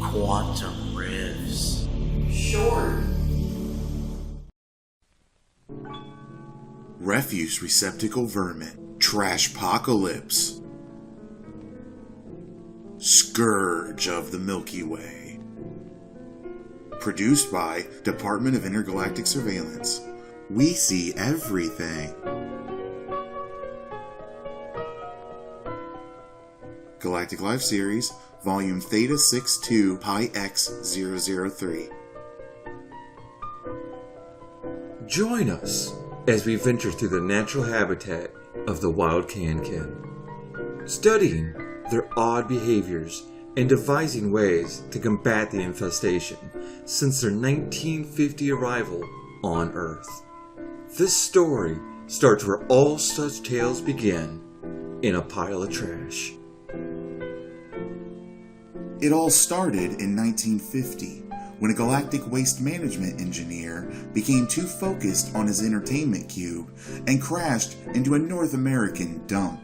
Quantum Riffs. Short. Refuse receptacle vermin. Trashpocalypse. Scourge of the Milky Way. Produced by Department of Intergalactic Surveillance. We see everything. Galactic Life Series, Volume Theta 62 Pi X003. Join us as we venture through the natural habitat of the wild Can-Can, studying their odd behaviors and devising ways to combat the infestation since their 1950 arrival on Earth. This story starts where all such tales begin, in a pile of trash. It all started in 1950, when a galactic waste management engineer became too focused on his entertainment cube and crashed into a North American dump.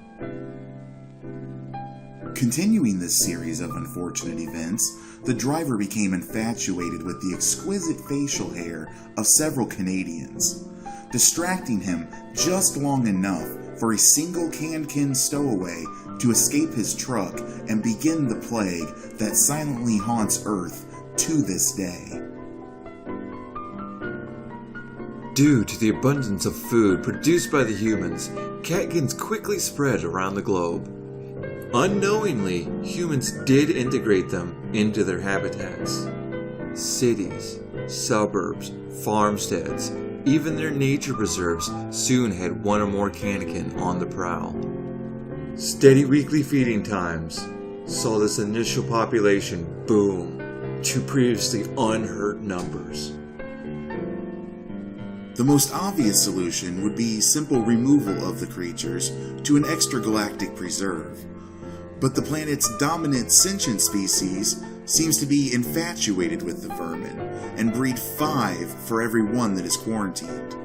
Continuing this series of unfortunate events, the driver became infatuated with the exquisite facial hair of several Canadians, distracting him just long enough for a single Can-Can stowaway to escape his truck and begin the plague that silently haunts Earth to this day. Due to the abundance of food produced by the humans, Can-Cans quickly spread around the globe. Unknowingly, humans did integrate them into their habitats. Cities, suburbs, farmsteads, even their nature preserves soon had one or more Can-Can on the prowl. Steady weekly feeding times saw this initial population boom to previously unheard numbers. The most obvious solution would be simple removal of the creatures to an extragalactic preserve. But the planet's dominant sentient species seems to be infatuated with the vermin and breed 5 for every one that is quarantined.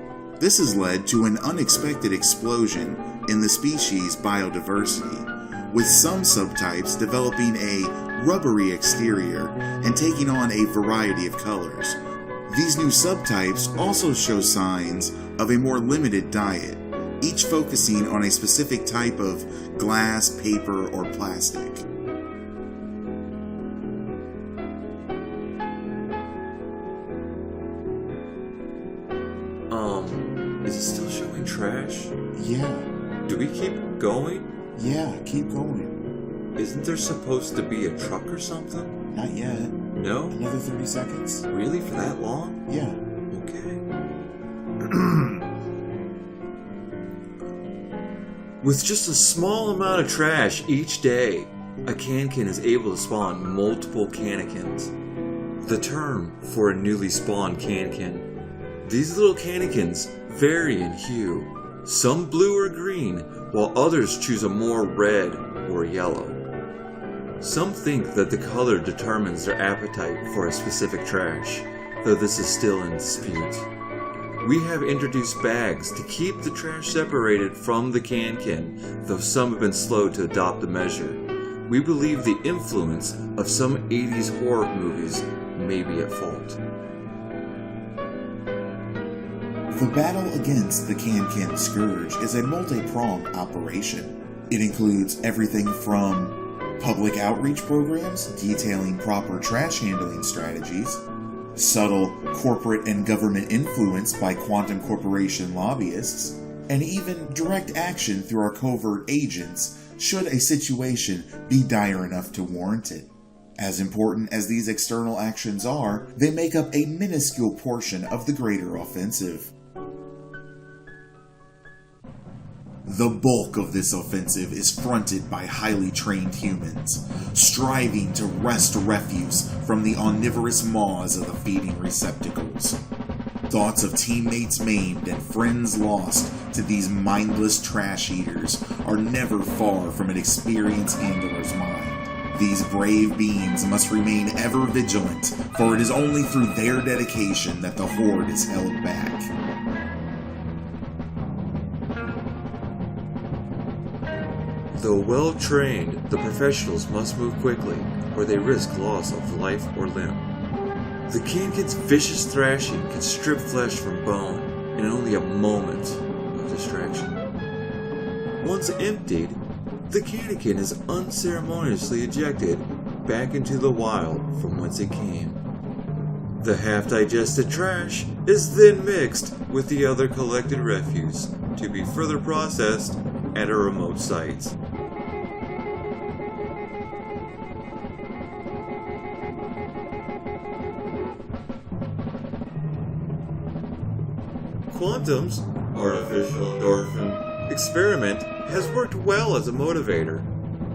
This has led to an unexpected explosion in the species' biodiversity, with some subtypes developing a rubbery exterior and taking on a variety of colors. These new subtypes also show signs of a more limited diet, each focusing on a specific type of glass, paper, or plastic. Is it still showing trash? Yeah. Do we keep going? Yeah, keep going. Isn't there supposed to be a truck or something? Not yet. No? Another 30 seconds? Really? For that long? Yeah. Okay. With just a small amount of trash each day, a Can-Can is able to spawn multiple Can-Cans. The term for a newly spawned Can-Can. These little Can-Cans vary in hue, some blue or green, while others choose a more red or yellow. Some think that the color determines their appetite for a specific trash, though this is still in dispute. We have introduced bags to keep the trash separated from the Can-Can, though some have been slow to adopt the measure. We believe the influence of some 80s horror movies may be at fault. The battle against the Can-Can Scourge is a multi-pronged operation. It includes everything from public outreach programs detailing proper trash handling strategies, subtle corporate and government influence by quantum corporation lobbyists, and even direct action through our covert agents should a situation be dire enough to warrant it. As important as these external actions are, they make up a minuscule portion of the greater offensive. The bulk of this offensive is fronted by highly trained humans, striving to wrest refuse from the omnivorous maws of the feeding receptacles. Thoughts of teammates maimed and friends lost to these mindless trash eaters are never far from an experienced handler's mind. These brave beings must remain ever vigilant, for it is only through their dedication that the horde is held back. Though well trained, the professionals must move quickly, where they risk loss of life or limb. The Kankin's vicious thrashing can strip flesh from bone in only a moment of distraction. Once emptied, the Kankin is unceremoniously ejected back into the wild from whence it came. The half-digested trash is then mixed with the other collected refuse to be further processed at a remote site. Quantum's artificial endorphin experiment has worked well as a motivator,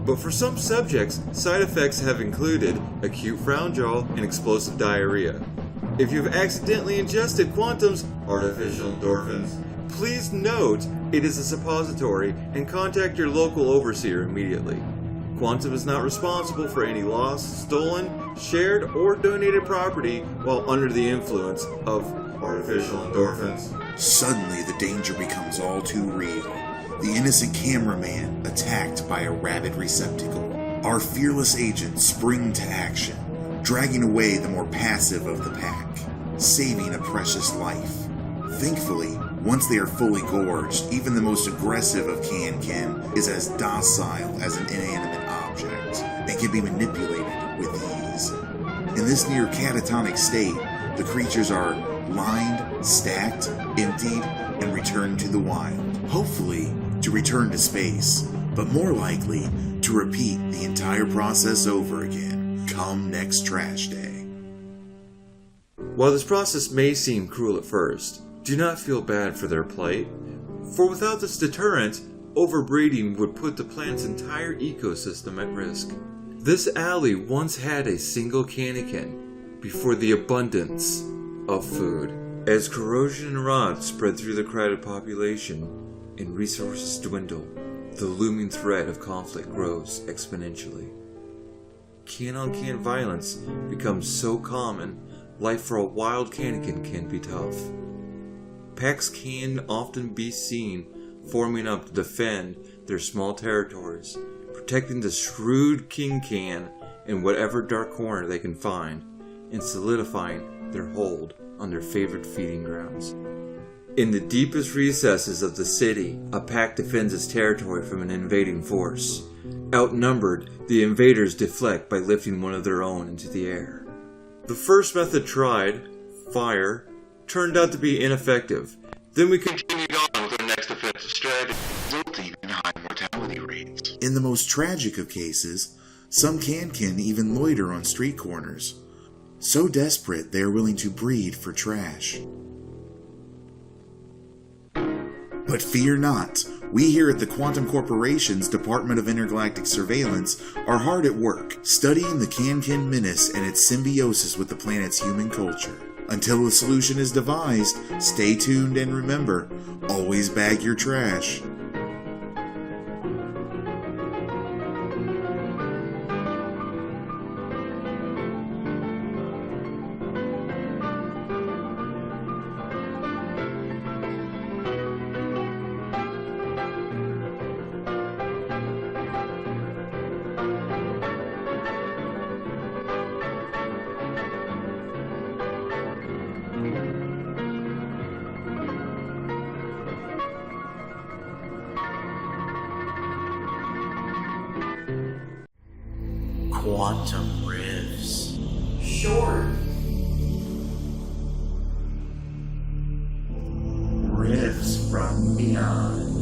but for some subjects, side effects have included acute frown jaw and explosive diarrhea. If you've accidentally ingested Quantum's artificial endorphins, please note it is a suppository and contact your local overseer immediately. Quantum is not responsible for any lost, stolen, shared, or donated property while under the influence of artificial endorphins. Suddenly, the danger becomes all too real. The innocent cameraman attacked by a rabid receptacle. Our fearless agents spring to action, dragging away the more passive of the pack, saving a precious life. Thankfully, once they are fully gorged, even the most aggressive of Kankin is as docile as an inanimate object and can be manipulated with ease. In this near catatonic state, the creatures are lined, stacked, emptied, and returned to the wild. Hopefully, to return to space, but more likely to repeat the entire process over again come next trash day. While this process may seem cruel at first, do not feel bad for their plight, for without this deterrent, overbreeding would put the planet's entire ecosystem at risk. This alley once had a single Kankin before the abundance of food. As corrosion and rot spread through the crowded population and resources dwindle, the looming threat of conflict grows exponentially. Can-on-can violence becomes so common, life for a wild Kankin can be tough. Packs can often be seen forming up to defend their small territories, protecting the shrewd king can in whatever dark corner they can find, and solidifying their hold on their favorite feeding grounds. In the deepest recesses of the city, a pack defends its territory from an invading force. Outnumbered, the invaders deflect by lifting one of their own into the air. The first method tried, fire, turned out to be ineffective. Then we continued on with our next offensive strategy, Resulting in high mortality rates. In the most tragic of cases, some Kankin even loiter on street corners, so desperate they are willing to breed for trash. But fear not, we here at the Quantum Corporation's Department of Intergalactic Surveillance are hard at work, studying the Kankin menace and its symbiosis with the planet's human culture. Until a solution is devised, stay tuned and remember, always bag your trash. Quantum Riffs. Short. Riffs from beyond.